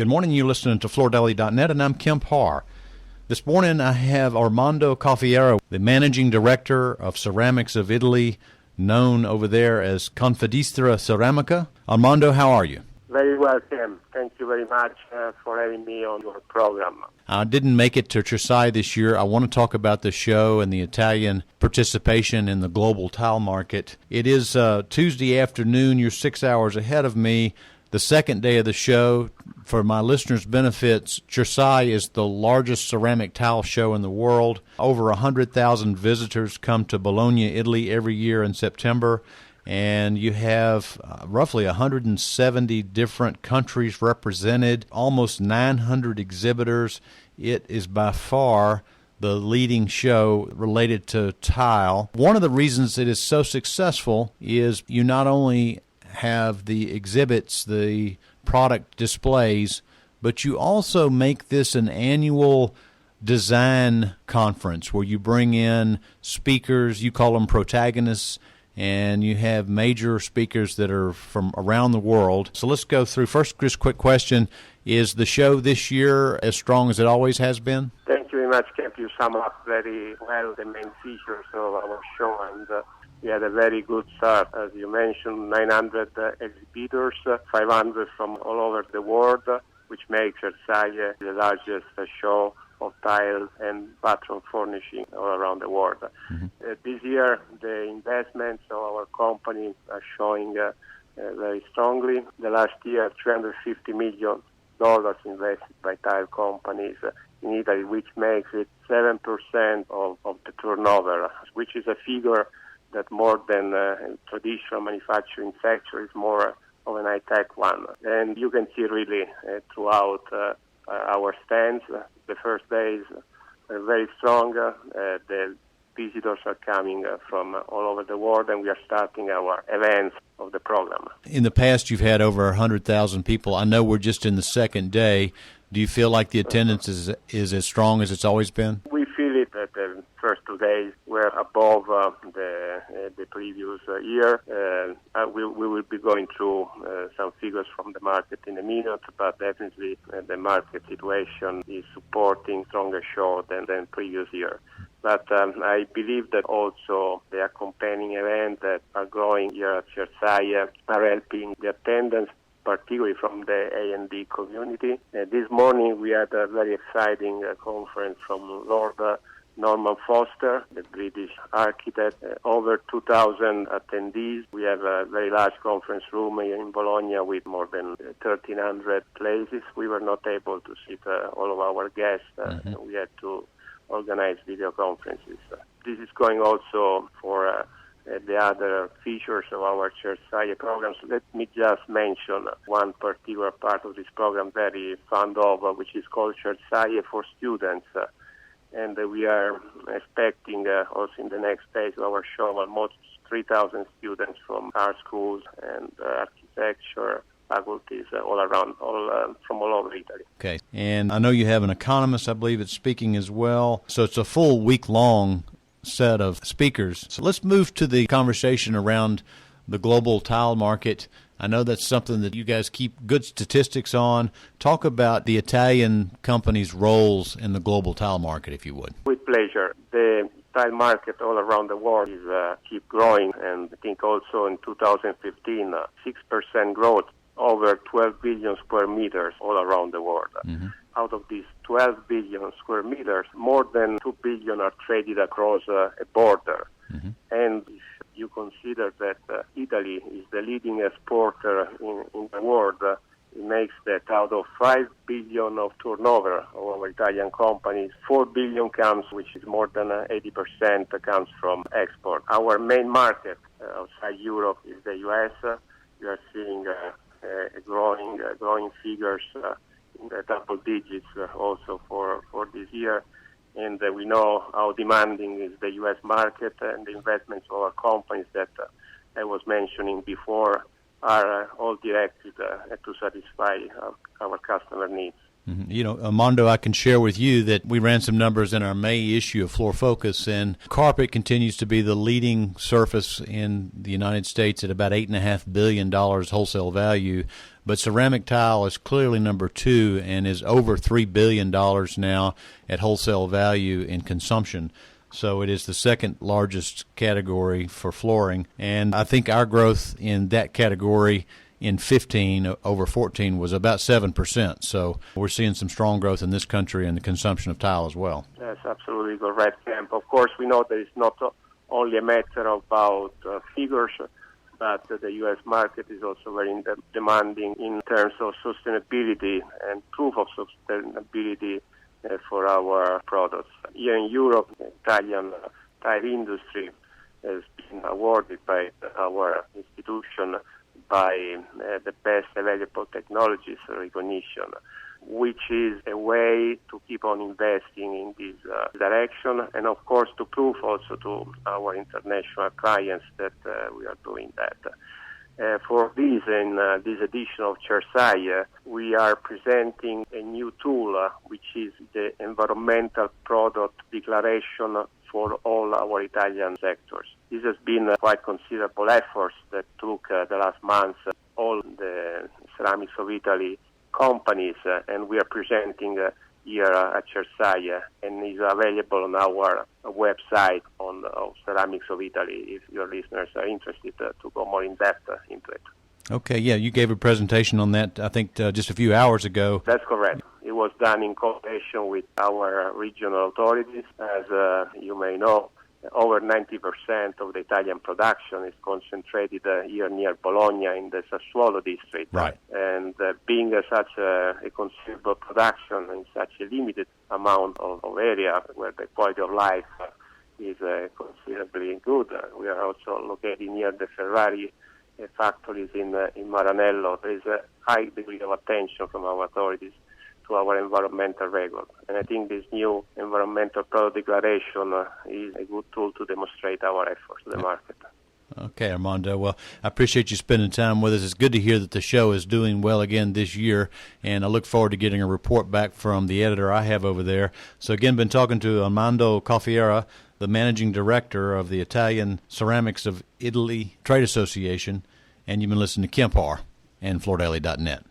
Good morning. You're listening to FloorDeli.net, and I'm Kemp Harr. This morning I have Armondo Cafiero, the Managing Director of Ceramics of Italy, known over there as Confindistria Ceramica. Armondo, how are you? Very well, Tim. Thank you very much for having me on your program. I didn't make it to Cersaie this year. I want to talk about the show and the Italian participation in the global tile market. It is Tuesday afternoon. You're 6 hours ahead of me. The second day of the show. For my listeners' benefits, Cersaie is the largest ceramic tile show in the world. Over 100,000 visitors come to Bologna, Italy every year in September, and you have roughly 170 different countries represented, almost 900 exhibitors. It is by far the leading show related to tile. One of the reasons it is so successful is you not only have the exhibits, the product displays, but you also make this an annual design conference where you bring in speakers, you call them protagonists, and you have major speakers that are from around the world. So let's go through. First, just a quick question. Is the show this year as strong as it always has been? Thank you very much, Kemp. You sum up very well the main features of our show, and we had a very good start. As you mentioned, 900 exhibitors, 500 from all over the world, which makes Cersaie the largest show of tiles and bathroom furnishing all around the world. Mm-hmm. This year, the investments of our company are showing very strongly. The last year, $350 million invested by tile companies in Italy, which makes it 7% of the turnover, which is a figure that more than traditional manufacturing sector is more of an high-tech one. And you can see really throughout our stands, the first days are very strong. The visitors are coming from all over the world, and we are starting our events of the program. In the past, you've had over 100,000 people. I know we're just in the second day. Do you feel like the attendance is as strong as it's always been? We feel it that the first 2 days were above the previous year. We will be going through some figures from the market in a minute, but definitely the market situation is supporting stronger show than previous year. But I believe that also the accompanying events that are growing here at Cersaie are helping the attendance, particularly from the A&D community. This morning we had a very exciting conference from Lord Norman Foster, the British architect. Over 2,000 attendees. We have a very large conference room here in Bologna with more than 1,300 places. We were not able to sit all of our guests. Mm-hmm. We had to organize video conferences. This is going also for the other features of our Cersaie programs. Let me just mention one particular part of this program very fond of, which is called Cersaie for Students. And we are expecting also in the next phase of our show almost 3,000 students from art schools and architecture faculties from all over Italy. Okay. And I know you have an economist, I believe, that's speaking as well. So it's a full week-long set of speakers. So let's move to the conversation around the global tile market. I know that's something that you guys keep good statistics on. Talk about the Italian companies' roles in the global tile market, if you would. With pleasure. The tile market all around the world is keep growing, and I think also in 2015, 6% growth, over 12 billion square meters all around the world. Mm-hmm. Out of these 12 billion square meters, more than 2 billion are traded across a border. Mm-hmm. And if you consider that Italy is the leading exporter in the world, it makes that out of 5 billion of turnover of our Italian companies, 4 billion comes, which is more than 80% comes from export. Our main market outside Europe is the U.S. We are seeing growing figures in the double digits also for this year. And we know how demanding is the U.S. market, and the investments of our companies that I was mentioning before are all directed to satisfy our customer needs. You know, Armondo, I can share with you that we ran some numbers in our May issue of Floor Focus, and carpet continues to be the leading surface in the United States at about $8.5 billion wholesale value. But ceramic tile is clearly number 2 and is over $3 billion now at wholesale value in consumption. So it is the second largest category for flooring. And I think our growth in that category in 15 over 14 was about 7%. So we're seeing some strong growth in this country in the consumption of tile as well. That's absolutely correct, Kemp. Of course, we know that it's not only a matter about figures, but the U.S. market is also very demanding in terms of sustainability and proof of sustainability for our products. Here in Europe, the Italian tile industry has been awarded by our institution by the best available technologies recognition, which is a way to keep on investing in this direction, and of course to prove also to our international clients that we are doing that. For this, in this edition of Cersaie, we are presenting a new tool, which is the environmental product declaration for all our Italian sectors. This has been quite considerable efforts that took the last months, all the Ceramics of Italy companies, and we are presenting here at Cersaie, and is available on our website on Ceramics of Italy if your listeners are interested to go more in depth into it. Okay, yeah, you gave a presentation on that, I think, just a few hours ago. That's correct. It was done in cooperation with our regional authorities. As you may know, over 90% of the Italian production is concentrated here near Bologna in the Sassuolo district. Right. And being such a considerable production in such a limited amount of area where the quality of life is considerably good, we are also located near the Ferrari factories in Maranello. There is a high degree of attention from our authorities to our environmental record. And I think this new environmental product declaration is a good tool to demonstrate our efforts to the market. Okay, Armondo. Well, I appreciate you spending time with us. It's good to hear that the show is doing well again this year, and I look forward to getting a report back from the editor I have over there. So again, been talking to Armondo Cafiero, the managing director of the Italian Ceramics of Italy Trade Association, and you've been listening to Kemp Harr and FloorDaily.net.